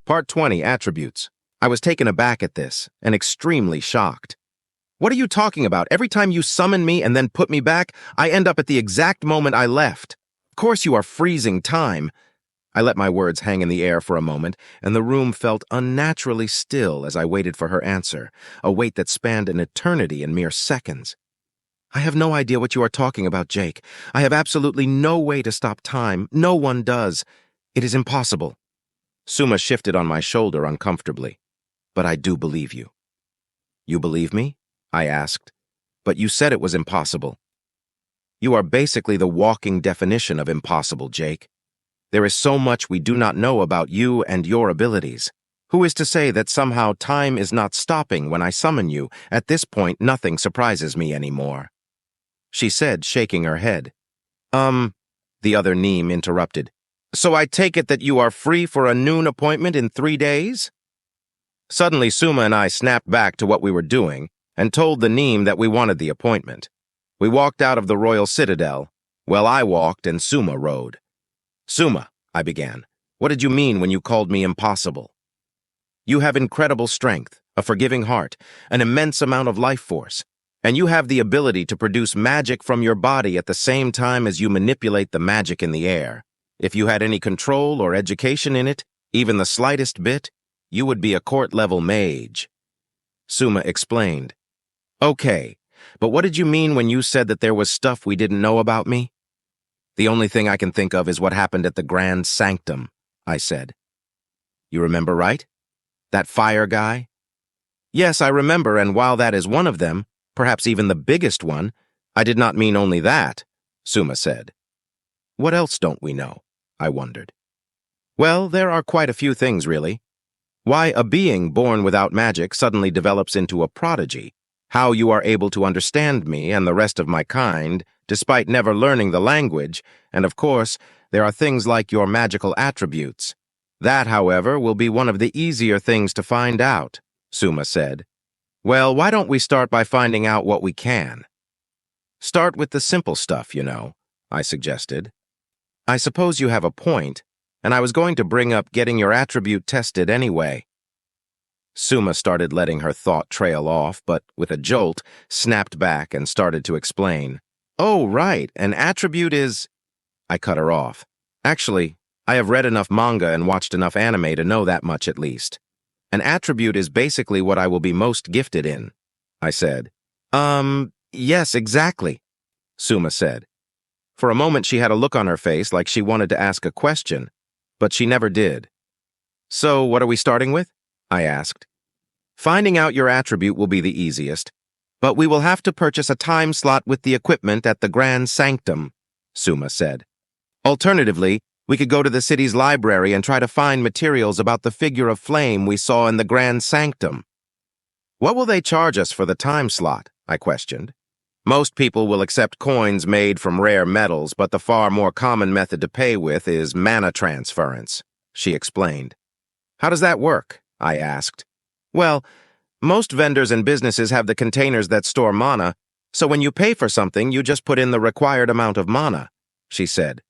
Part 20, Attributes. I was taken aback at this, and extremely shocked. What are you talking about? Every time you summon me and then put me back, I end up at the exact moment I left. Of course you are freezing time. I let my words hang in the air for a moment, and the room felt unnaturally still as I waited for her answer, a wait that spanned an eternity in mere seconds. I have no idea what you are talking about, Jake. I have absolutely no way to stop time. No one does. It is impossible. Suma shifted on my shoulder uncomfortably. But I do believe you. You believe me? I asked. But you said it was impossible. You are basically the walking definition of impossible, Jake. There is so much we do not know about you and your abilities. Who is to say that somehow time is not stopping when I summon you? At this point, nothing surprises me anymore. She said, shaking her head. The other Neem interrupted. So I take it that you are free for a noon appointment in 3 days? Suddenly, Suma and I snapped back to what we were doing and told the Neem that we wanted the appointment. We walked out of the Royal Citadel. Well, I walked and Suma rode. Suma, I began, what did you mean when you called me impossible? You have incredible strength, a forgiving heart, an immense amount of life force, and you have the ability to produce magic from your body at the same time as you manipulate the magic in the air. If you had any control or education in it, even the slightest bit, you would be a court-level mage. Suma explained. Okay, but what did you mean when you said that there was stuff we didn't know about me? The only thing I can think of is what happened at the Grand Sanctum, I said. You remember, right? That fire guy? Yes, I remember, and while that is one of them, perhaps even the biggest one, I did not mean only that, Suma said. What else don't we know? I wondered. Well, there are quite a few things, really. Why a being born without magic suddenly develops into a prodigy, how you are able to understand me and the rest of my kind, despite never learning the language, and of course, there are things like your magical attributes. That, however, will be one of the easier things to find out, Suma said. Well, why don't we start by finding out what we can? Start with the simple stuff, you know, I suggested. I suppose you have a point, and I was going to bring up getting your attribute tested anyway. Suma started letting her thought trail off, but with a jolt, snapped back and started to explain. Oh, right, an attribute is... I cut her off. Actually, I have read enough manga and watched enough anime to know that much at least. An attribute is basically what I will be most gifted in, I said. Yes, exactly, Suma said. For a moment she had a look on her face like she wanted to ask a question, but she never did. So, what are we starting with? I asked. Finding out your attribute will be the easiest, but we will have to purchase a time slot with the equipment at the Grand Sanctum, Suma said. Alternatively, we could go to the city's library and try to find materials about the figure of flame we saw in the Grand Sanctum. What will they charge us for the time slot? I questioned. Most people will accept coins made from rare metals, but the far more common method to pay with is mana transference, she explained. How does that work? I asked. Well, most vendors and businesses have the containers that store mana, so when you pay for something, you just put in the required amount of mana, she said.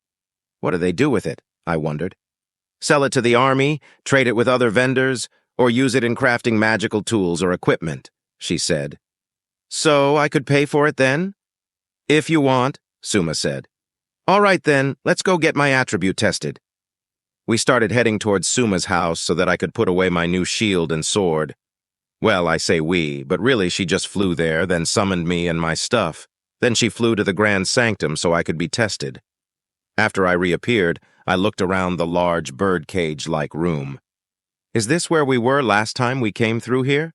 What do they do with it? I wondered. Sell it to the army, trade it with other vendors, or use it in crafting magical tools or equipment, she said. So I could pay for it then? If you want, Suma said. All right then, let's go get my attribute tested. We started heading towards Suma's house so that I could put away my new shield and sword. Well, I say we, but really she just flew there, then summoned me and my stuff. Then she flew to the Grand Sanctum so I could be tested. After I reappeared, I looked around the large birdcage-like room. Is this where we were last time we came through here?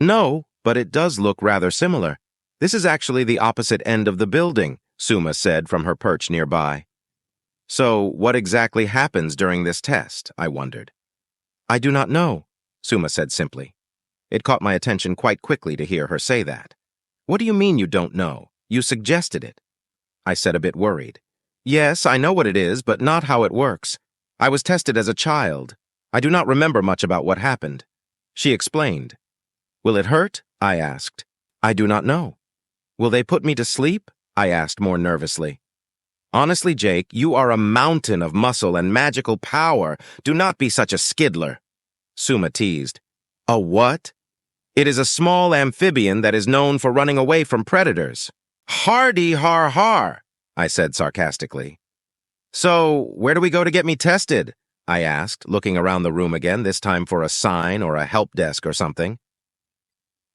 No, but it does look rather similar. This is actually the opposite end of the building, Suma said from her perch nearby. So, what exactly happens during this test? I wondered. I do not know, Suma said simply. It caught my attention quite quickly to hear her say that. What do you mean you don't know? You suggested it. I said a bit worried. Yes, I know what it is, but not how it works. I was tested as a child. I do not remember much about what happened. She explained. Will it hurt? I asked. I do not know. Will they put me to sleep? I asked more nervously. Honestly, Jake, you are a mountain of muscle and magical power. Do not be such a skiddler. Suma teased. A what? It is a small amphibian that is known for running away from predators. Hardy har har, I said sarcastically. So, where do we go to get me tested? I asked, looking around the room again, this time for a sign or a help desk or something.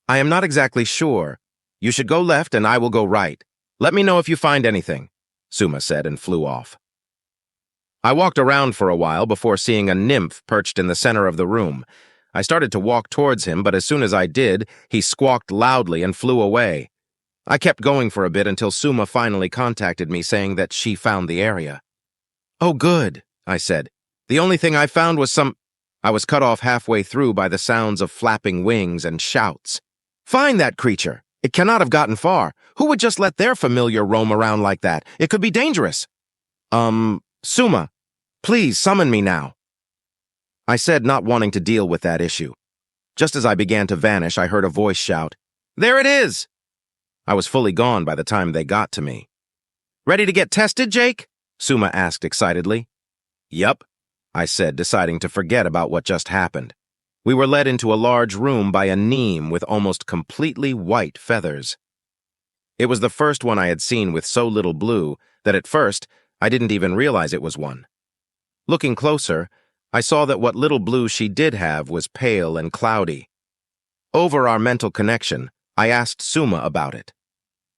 I am not exactly sure. You should go left and I will go right. Let me know if you find anything, Suma said and flew off. I walked around for a while before seeing a nymph perched in the center of the room. I started to walk towards him, but as soon as I did, he squawked loudly and flew away. I kept going for a bit until Suma finally contacted me saying that she found the area. Oh, good, I said. The only thing I found was I was cut off halfway through by the sounds of flapping wings and shouts. Find that creature. It cannot have gotten far. Who would just let their familiar roam around like that? It could be dangerous. Suma, please summon me now, I said, not wanting to deal with that issue. Just as I began to vanish, I heard a voice shout, There it is! I was fully gone by the time they got to me. Ready to get tested, Jake? Suma asked excitedly. Yup, I said, deciding to forget about what just happened. We were led into a large room by a neem with almost completely white feathers. It was the first one I had seen with so little blue that at first I didn't even realize it was one. Looking closer, I saw that what little blue she did have was pale and cloudy. Over our mental connection, I asked Suma about it.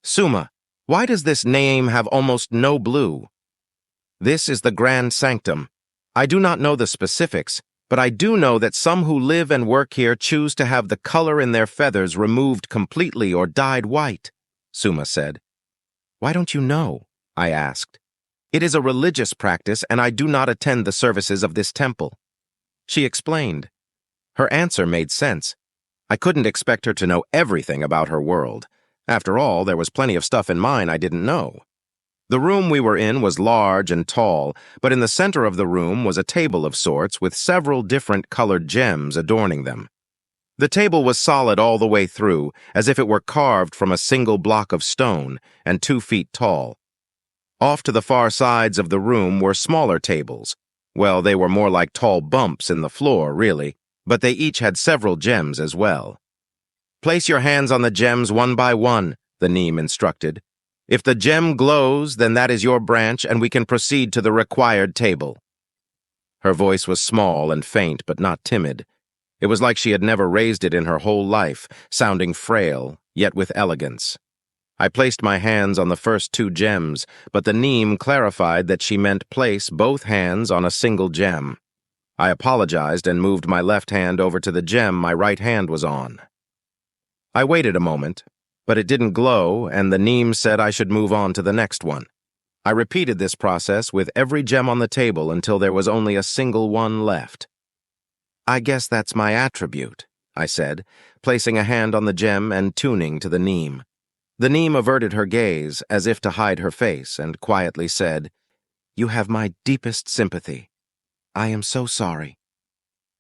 Suma, why does this name have almost no blue? This is the Grand Sanctum. I do not know the specifics, but I do know that some who live and work here choose to have the color in their feathers removed completely or dyed white, Suma said. Why don't you know? I asked. It is a religious practice, and I do not attend the services of this temple. She explained. Her answer made sense. I couldn't expect her to know everything about her world. After all, there was plenty of stuff in mine I didn't know. The room we were in was large and tall, but in the center of the room was a table of sorts with several different colored gems adorning them. The table was solid all the way through, as if it were carved from a single block of stone and 2 feet tall. Off to the far sides of the room were smaller tables. Well, they were more like tall bumps in the floor, really, but they each had several gems as well. Place your hands on the gems one by one, the neem instructed. If the gem glows, then that is your branch, and we can proceed to the required table. Her voice was small and faint, but not timid. It was like she had never raised it in her whole life, sounding frail, yet with elegance. I placed my hands on the first 2 gems, but the neem clarified that she meant place both hands on a single gem. I apologized and moved my left hand over to the gem my right hand was on. I waited a moment, but it didn't glow, and the neem said I should move on to the next one. I repeated this process with every gem on the table until there was only a single one left. I guess that's my attribute, I said, placing a hand on the gem and tuning to the neem. The neem averted her gaze, as if to hide her face, and quietly said, You have my deepest sympathy. I am so sorry.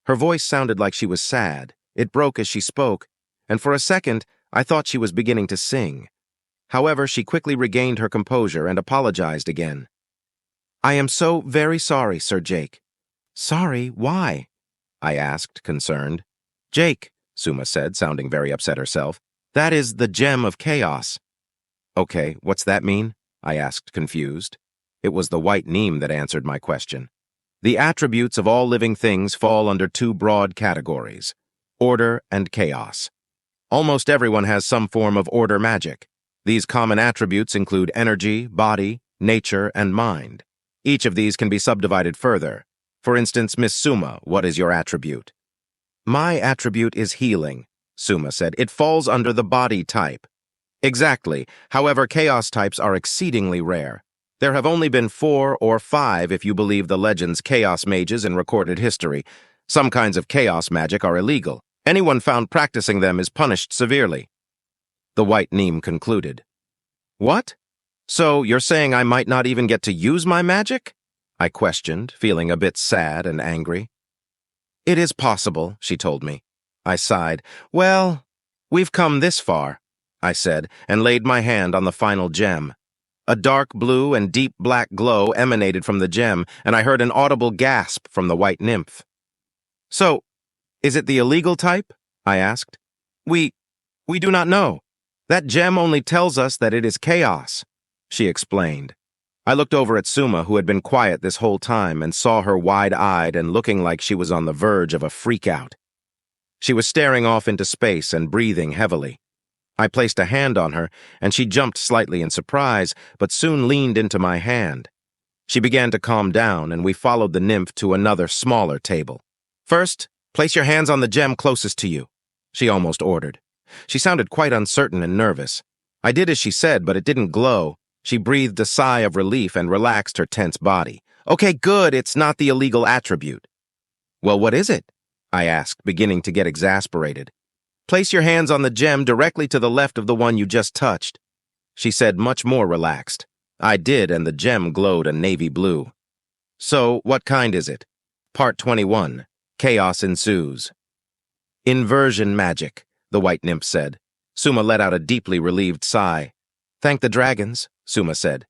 Her voice sounded like she was sad. It broke as she spoke, and for a second I thought she was beginning to sing. However, she quickly regained her composure and apologized again. I am so very sorry, Sir Jake. Sorry, why? I asked, concerned. Jake, Suma said, sounding very upset herself. That is the gem of chaos. Okay, what's that mean? I asked, confused. It was the white neem that answered my question. The attributes of all living things fall under 2 broad categories, order and chaos. Almost everyone has some form of order magic. These common attributes include energy, body, nature, and mind. Each of these can be subdivided further. For instance, Miss Suma, what is your attribute? My attribute is healing, Suma said. It falls under the body type. Exactly. However, chaos types are exceedingly rare. There have only been 4 or 5 if you believe the legends chaos mages in recorded history. Some kinds of chaos magic are illegal. Anyone found practicing them is punished severely. The white neem concluded. What? So you're saying I might not even get to use my magic? I questioned, feeling a bit sad and angry. It is possible, she told me. I sighed. Well, we've come this far, I said, and laid my hand on the final gem. A dark blue and deep black glow emanated from the gem, and I heard an audible gasp from the white nymph. So, Is it the illegal type? I asked. We do not know. That gem only tells us that it is chaos, she explained. I looked over at Suma, who had been quiet this whole time, and saw her wide-eyed and looking like she was on the verge of a freak-out. She was staring off into space and breathing heavily. I placed a hand on her, and she jumped slightly in surprise, but soon leaned into my hand. She began to calm down, and we followed the nymph to another, smaller table. First, place your hands on the gem closest to you, she almost ordered. She sounded quite uncertain and nervous. I did as she said, but it didn't glow. She breathed a sigh of relief and relaxed her tense body. Okay, good, it's not the illegal attribute. Well, what is it? I asked, beginning to get exasperated. Place your hands on the gem directly to the left of the one you just touched, she said, much more relaxed. I did, and the gem glowed a navy blue. So, what kind is it? Part 21. Chaos ensues. Inversion magic, the white nymph said. Suma let out a deeply relieved sigh. Thank the dragons, Suma said.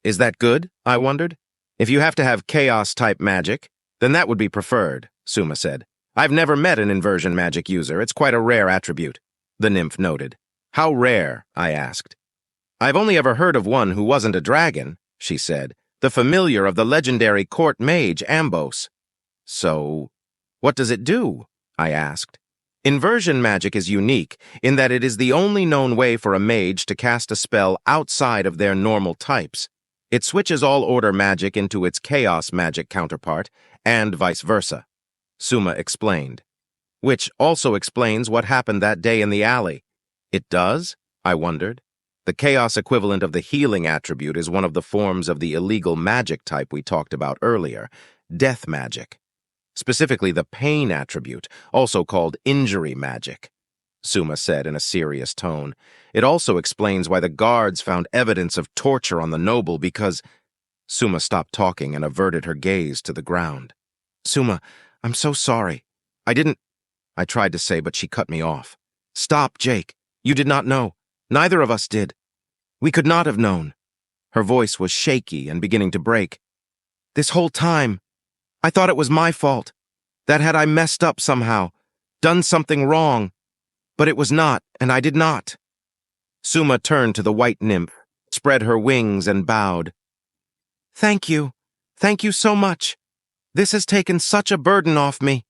Is that good? I wondered. If you have to have chaos-type magic, then that would be preferred, Suma said. I've never met an inversion magic user. It's quite a rare attribute, the nymph noted. How rare? I asked. I've only ever heard of one who wasn't a dragon, she said, the familiar of the legendary court mage Ambos. So, what does it do? I asked. Inversion magic is unique in that it is the only known way for a mage to cast a spell outside of their normal types. It switches all order magic into its chaos magic counterpart, and vice versa, Suma explained. Which also explains what happened that day in the alley. It does? I wondered. The chaos equivalent of the healing attribute is one of the forms of the illegal magic type we talked about earlier, death magic. Specifically the pain attribute, also called injury magic, Suma said in a serious tone. It also explains why the guards found evidence of torture on the noble because... Suma stopped talking and averted her gaze to the ground. Suma, I'm so sorry. I tried to say, but she cut me off. Stop, Jake. You did not know. Neither of us did. We could not have known. Her voice was shaky and beginning to break. This whole time, I thought it was my fault. That had I messed up somehow, done something wrong. But it was not, and I did not. Suma turned to the white nymph, spread her wings and bowed. Thank you. Thank you so much. This has taken such a burden off me.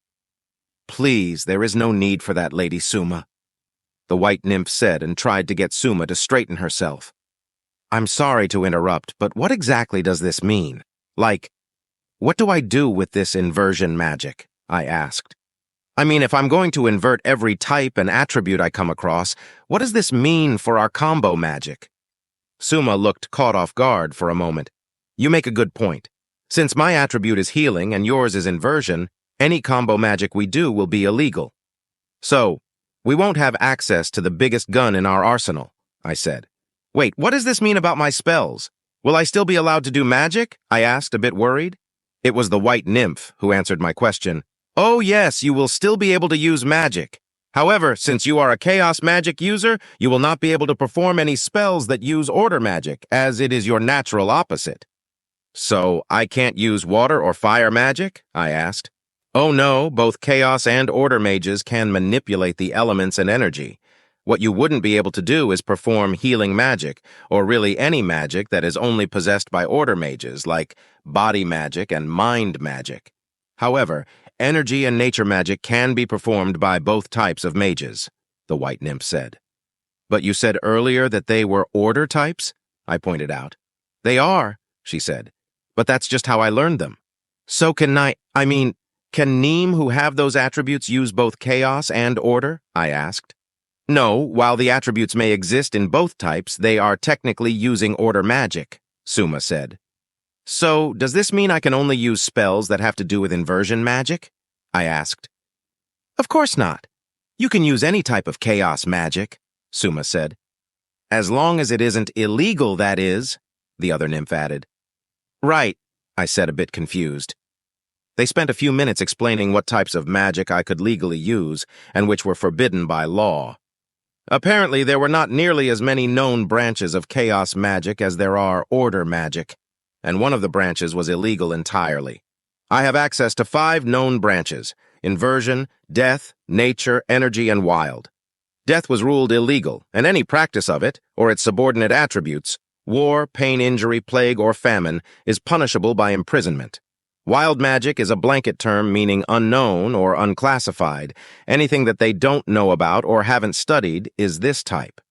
Please, there is no need for that, Lady Suma, the white nymph said and tried to get Suma to straighten herself. I'm sorry to interrupt, but what exactly does this mean? Like, what do I do with this inversion magic? I asked. I mean, if I'm going to invert every type and attribute I come across, what does this mean for our combo magic? Suma looked caught off guard for a moment. You make a good point. Since my attribute is healing and yours is inversion, any combo magic we do will be illegal. So, we won't have access to the biggest gun in our arsenal, I said. Wait, what does this mean about my spells? Will I still be allowed to do magic? I asked, a bit worried. It was the white nymph who answered my question. Oh yes, you will still be able to use magic. However, since you are a chaos magic user, you will not be able to perform any spells that use order magic, as it is your natural opposite. So, I can't use water or fire magic? I asked. Oh no, both chaos and order mages can manipulate the elements and energy. What you wouldn't be able to do is perform healing magic, or really any magic that is only possessed by order mages, like body magic and mind magic. However, energy and nature magic can be performed by both types of mages, the white nymph said. But you said earlier that they were order types? I pointed out. They are, she said, but that's just how I learned them. So can Neem who have those attributes use both chaos and order? I asked. No, while the attributes may exist in both types, they are technically using order magic, Suma said. So, does this mean I can only use spells that have to do with inversion magic? I asked. Of course not. You can use any type of chaos magic, Suma said. As long as it isn't illegal, that is, the other nymph added. Right, I said, a bit confused. They spent a few minutes explaining what types of magic I could legally use and which were forbidden by law. Apparently, there were not nearly as many known branches of chaos magic as there are order magic, and one of the branches was illegal entirely. I have access to 5 known branches, inversion, death, nature, energy, and wild. Death was ruled illegal, and any practice of it, or its subordinate attributes, war, pain, injury, plague, or famine, is punishable by imprisonment. Wild magic is a blanket term meaning unknown or unclassified. Anything that they don't know about or haven't studied is this type.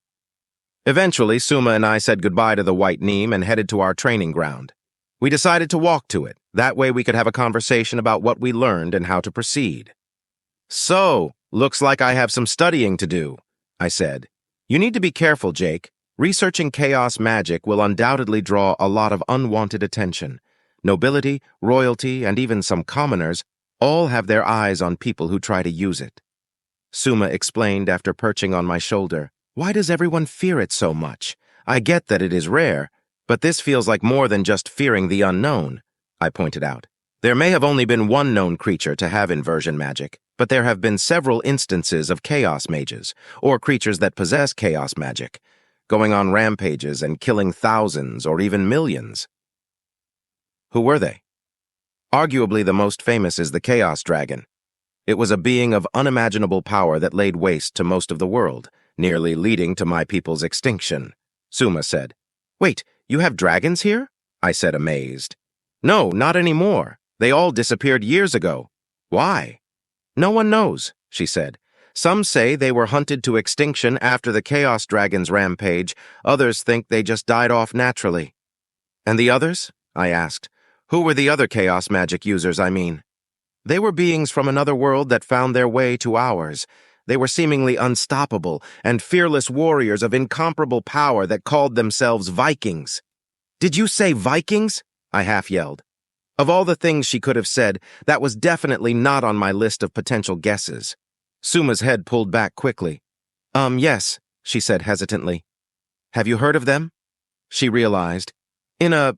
Eventually, Suma and I said goodbye to the White Neem and headed to our training ground. We decided to walk to it. That way we could have a conversation about what we learned and how to proceed. "So, looks like I have some studying to do," I said. "You need to be careful, Jake. Researching chaos magic will undoubtedly draw a lot of unwanted attention. Nobility, royalty, and even some commoners all have their eyes on people who try to use it." Suma explained after perching on my shoulder. "Why does everyone fear it so much? I get that it is rare, but this feels like more than just fearing the unknown," I pointed out. "There may have only been one known creature to have inversion magic, but there have been several instances of chaos mages, or creatures that possess chaos magic, going on rampages and killing thousands or even millions." "Who were they?" "Arguably the most famous is the Chaos Dragon. It was a being of unimaginable power that laid waste to most of the world, nearly leading to my people's extinction," Suma said. "Wait, you have dragons here?" I said, amazed. "No, not anymore. They all disappeared years ago." "Why?" "No one knows," she said. "Some say they were hunted to extinction after the Chaos Dragon's rampage. Others think they just died off naturally." "And the others?" I asked. "Who were the other chaos magic users, I mean?" "They were beings from another world that found their way to ours. They were seemingly unstoppable and fearless warriors of incomparable power that called themselves Vikings." "Did you say Vikings?" I half yelled. Of all the things she could have said, that was definitely not on my list of potential guesses. Suma's head pulled back quickly. Yes," she said hesitantly. "Have you heard of them?" She realized. "In a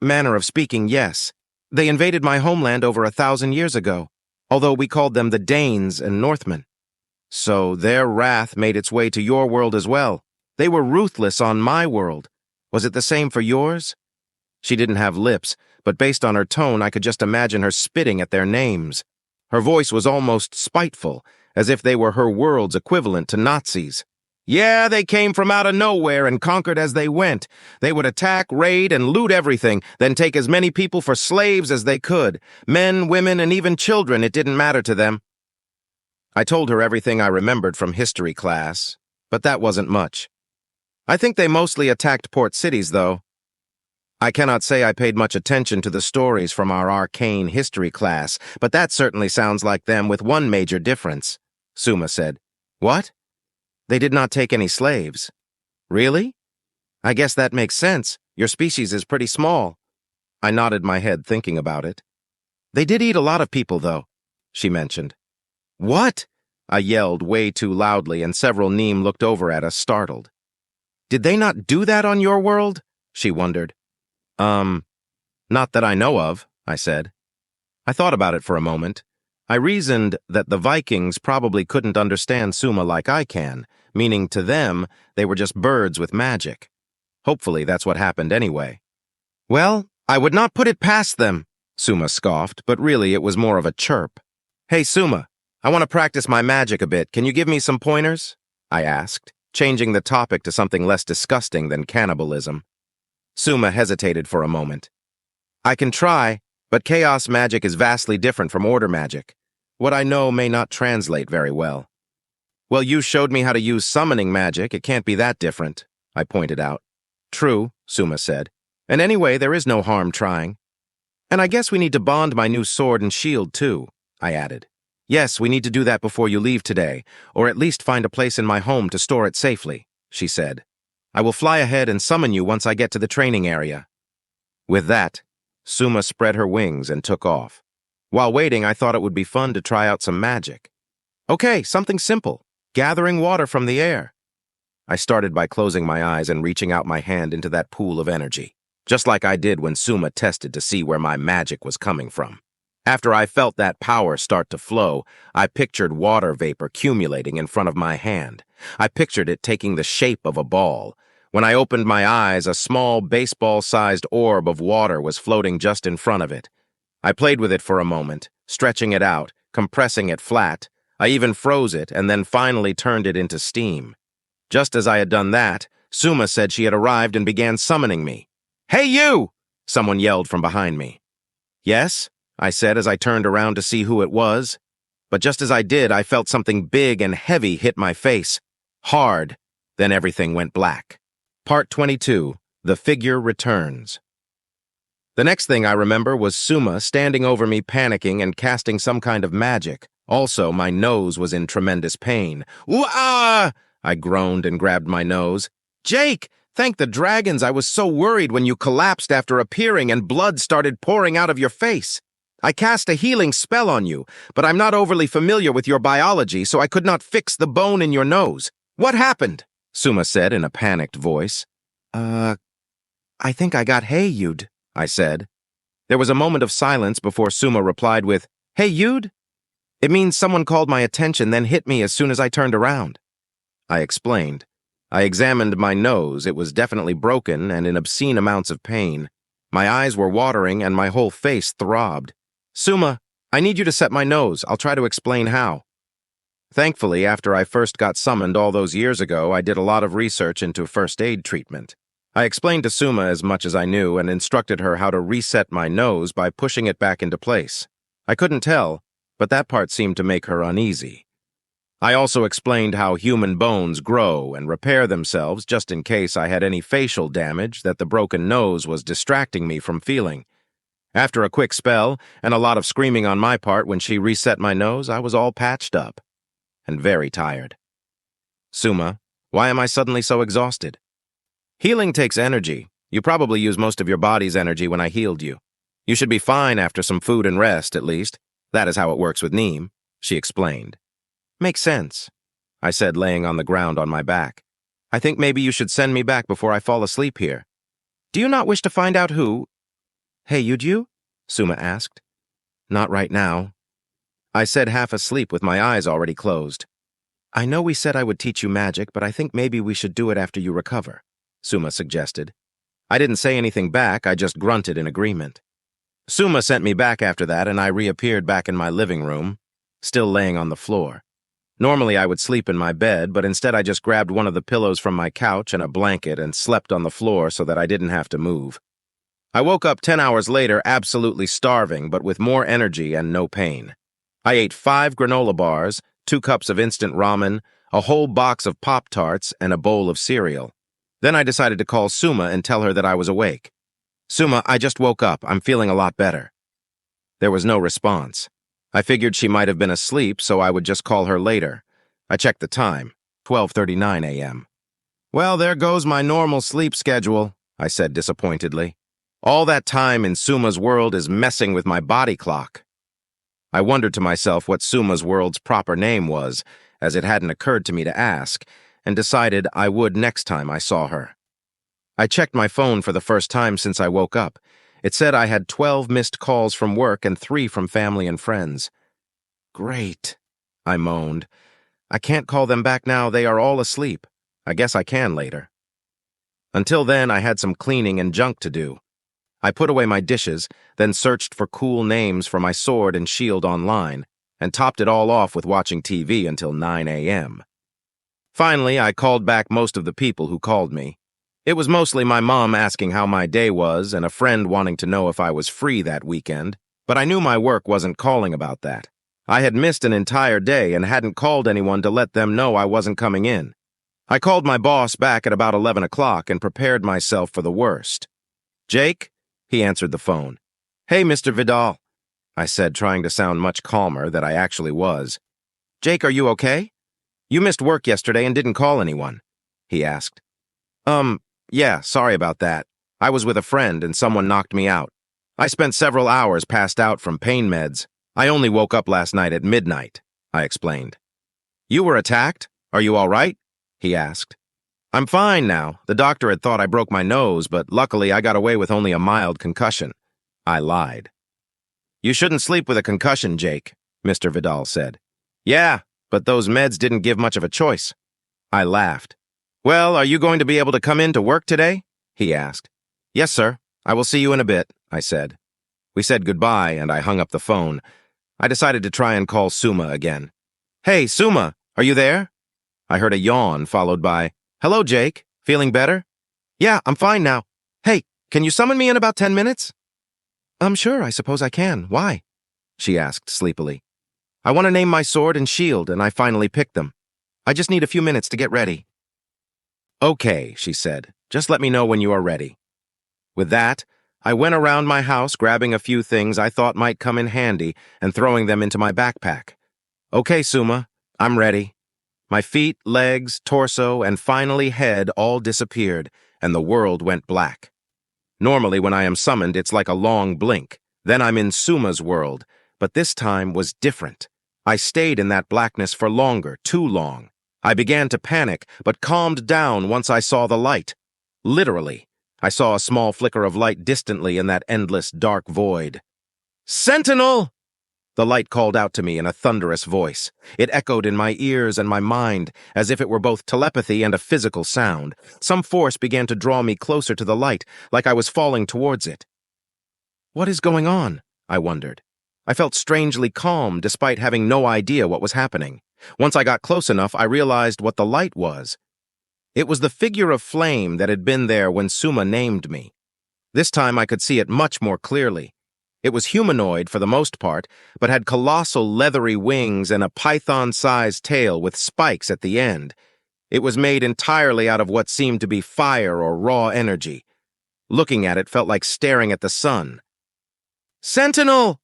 manner of speaking, yes. They invaded my homeland over 1,000 years ago, although we called them the Danes and Northmen." "So their wrath made its way to your world as well. They were ruthless on my world. Was it the same for yours?" She didn't have lips, but based on her tone, I could just imagine her spitting at their names. Her voice was almost spiteful, as if they were her world's equivalent to Nazis. "Yeah, they came from out of nowhere and conquered as they went. They would attack, raid, and loot everything, then take as many people for slaves as they could. Men, women, and even children, it didn't matter to them." I told her everything I remembered from history class, but that wasn't much. "I think they mostly attacked port cities, though." I cannot say I paid much attention to the stories from our arcane history class, but that certainly sounds like them with one major difference, Suma said. "What?" "They did not take any slaves." "Really?" "I guess that makes sense. Your species is pretty small." I nodded my head thinking about it. "They did eat a lot of people, though," she mentioned. "What?" I yelled way too loudly, and several Neem looked over at us, startled. "Did they not do that on your world?" she wondered. Not that I know of," I said. I thought about it for a moment. I reasoned that the Vikings probably couldn't understand Suma like I can, meaning to them, they were just birds with magic. Hopefully that's what happened anyway. "Well, I would not put it past them," Suma scoffed, but really it was more of a chirp. "Hey, Suma, I want to practice my magic a bit. Can you give me some pointers?" I asked, changing the topic to something less disgusting than cannibalism. Suma hesitated for a moment. "I can try, but chaos magic is vastly different from order magic. What I know may not translate very well." "Well, you showed me how to use summoning magic. It can't be that different," I pointed out. "True," Suma said. "And anyway, there is no harm trying. And I guess we need to bond my new sword and shield, too," I added. "Yes, we need to do that before you leave today, or at least find a place in my home to store it safely," she said. "I will fly ahead and summon you once I get to the training area." With that, Suma spread her wings and took off. While waiting, I thought it would be fun to try out some magic. Okay, something simple, gathering water from the air. I started by closing my eyes and reaching out my hand into that pool of energy, just like I did when Suma tested to see where my magic was coming from. After I felt that power start to flow, I pictured water vapor accumulating in front of my hand. I pictured it taking the shape of a ball. When I opened my eyes, a small baseball-sized orb of water was floating just in front of it. I played with it for a moment, stretching it out, compressing it flat. I even froze it and then finally turned it into steam. Just as I had done that, Suma said she had arrived and began summoning me. "Hey, you!" someone yelled from behind me. "Yes?" I said as I turned around to see who it was. But just as I did, I felt something big and heavy hit my face. Hard. Then everything went black. Part 22. The Figure Returns. The next thing I remember was Suma standing over me panicking and casting some kind of magic. Also, my nose was in tremendous pain. "Ooh-ah!" I groaned and grabbed my nose. "Jake, thank the dragons, I was so worried when you collapsed after appearing and blood started pouring out of your face. I cast a healing spell on you, but I'm not overly familiar with your biology, so I could not fix the bone in your nose. What happened?" Suma said in a panicked voice. I think I got hey you'd," I said. There was a moment of silence before Suma replied with, "Hey you'd? It means someone called my attention, then hit me as soon as I turned around." I explained. I examined my nose. It was definitely broken and in obscene amounts of pain. My eyes were watering and my whole face throbbed. "Suma, I need you to set my nose. I'll try to explain how." Thankfully, after I first got summoned all those years ago, I did a lot of research into first aid treatment. I explained to Suma as much as I knew and instructed her how to reset my nose by pushing it back into place. I couldn't tell, but that part seemed to make her uneasy. I also explained how human bones grow and repair themselves just in case I had any facial damage that the broken nose was distracting me from feeling. After a quick spell and a lot of screaming on my part when she reset my nose, I was all patched up and very tired. "Suma, why am I suddenly so exhausted?" "Healing takes energy. You probably used most of your body's energy when I healed you. You should be fine after some food and rest, at least. That is how it works with Neem," she explained. "Makes sense," I said, laying on the ground on my back. "I think maybe you should send me back before I fall asleep here." "Do you not wish to find out who—" "Hey, you?" Suma asked. "Not right now," I said, half asleep with my eyes already closed. "I know we said I would teach you magic, but I think maybe we should do it after you recover," Suma suggested. I didn't say anything back, I just grunted in agreement. Suma sent me back after that, and I reappeared back in my living room, still laying on the floor. Normally I would sleep in my bed, but instead I just grabbed one of the pillows from my couch and a blanket and slept on the floor so that I didn't have to move. I woke up 10 hours later absolutely starving, but with more energy and no pain. I ate 5 granola bars, 2 cups of instant ramen, a whole box of Pop-Tarts, and a bowl of cereal. Then I decided to call Suma and tell her that I was awake. "Suma, I just woke up. I'm feeling a lot better." There was no response. I figured she might have been asleep, so I would just call her later. I checked the time, 12:39 a.m. "Well, there goes my normal sleep schedule," I said disappointedly. "All that time in Suma's world is messing with my body clock." I wondered to myself what Suma's world's proper name was, as it hadn't occurred to me to ask, and decided I would next time I saw her. I checked my phone for the first time since I woke up. It said I had 12 missed calls from work and 3 from family and friends. "Great," I moaned. "I can't call them back now, they are all asleep. I guess I can later." Until then, I had some cleaning and junk to do. I put away my dishes, then searched for cool names for my sword and shield online, and topped it all off with watching TV until 9 a.m. Finally, I called back most of the people who called me. It was mostly my mom asking how my day was and a friend wanting to know if I was free that weekend, but I knew my work wasn't calling about that. I had missed an entire day and hadn't called anyone to let them know I wasn't coming in. I called my boss back at about 11 o'clock and prepared myself for the worst. "Jake?" He answered the phone. "Hey, Mr. Vidal," I said, trying to sound much calmer than I actually was. "Jake, are you okay? You missed work yesterday and didn't call anyone," he asked. Yeah, sorry about that. I was with a friend and someone knocked me out. I spent several hours passed out from pain meds. I only woke up last night at midnight," I explained. "You were attacked? Are you all right?" he asked. "I'm fine now. The doctor had thought I broke my nose, but luckily I got away with only a mild concussion." I lied. "You shouldn't sleep with a concussion, Jake," Mr. Vidal said. "Yeah, but those meds didn't give much of a choice." I laughed. "Well, are you going to be able to come in to work today?" he asked. "Yes, sir. I will see you in a bit," I said. We said goodbye, and I hung up the phone. I decided to try and call Suma again. Hey, Suma, are you there? I heard a yawn followed by, Hello, Jake. Feeling better? Yeah, I'm fine now. Hey, can you summon me in about 10 minutes? Sure, I suppose I can. Why? She asked sleepily. I want to name my sword and shield, and I finally picked them. I just need a few minutes to get ready. Okay, she said. Just let me know when you are ready. With that, I went around my house grabbing a few things I thought might come in handy and throwing them into my backpack. Okay, Suma, I'm ready. My feet, legs, torso, and finally head all disappeared, and the world went black. Normally, when I am summoned, it's like a long blink. Then I'm in Suma's world, but this time was different. I stayed in that blackness for longer, too long. I began to panic, but calmed down once I saw the light. Literally, I saw a small flicker of light distantly in that endless dark void. Sentinel! The light called out to me in a thunderous voice. It echoed in my ears and my mind, as if it were both telepathy and a physical sound. Some force began to draw me closer to the light, like I was falling towards it. What is going on? I wondered. I felt strangely calm despite having no idea what was happening. Once I got close enough, I realized what the light was. It was the figure of flame that had been there when Suma named me. This time I could see it much more clearly. It was humanoid for the most part, but had colossal leathery wings and a python-sized tail with spikes at the end. It was made entirely out of what seemed to be fire or raw energy. Looking at it felt like staring at the sun. Sentinel!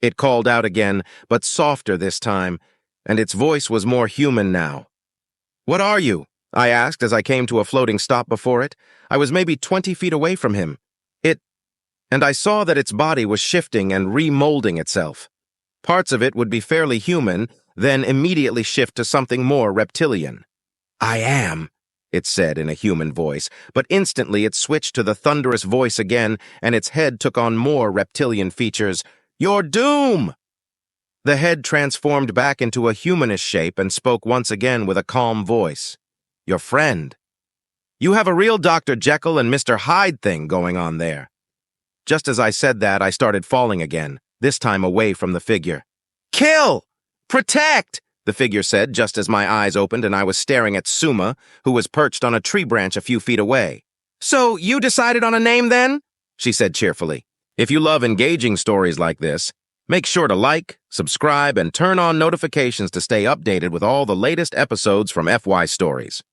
It called out again, but softer this time, and its voice was more human now. What are you? I asked as I came to a floating stop before it. I was maybe 20 feet away from him. And I saw that its body was shifting and remolding itself. Parts of it would be fairly human, then immediately shift to something more reptilian. I am, it said in a human voice, but instantly it switched to the thunderous voice again, and its head took on more reptilian features. Your doom! The head transformed back into a humanish shape and spoke once again with a calm voice. Your friend. You have a real Dr. Jekyll and Mr. Hyde thing going on there. Just as I said that, I started falling again, this time away from the figure. Kill! Protect! The figure said just as my eyes opened and I was staring at Suma, who was perched on a tree branch a few feet away. So you decided on a name then? She said cheerfully. If you love engaging stories like this, make sure to like, subscribe, and turn on notifications to stay updated with all the latest episodes from FY Stories.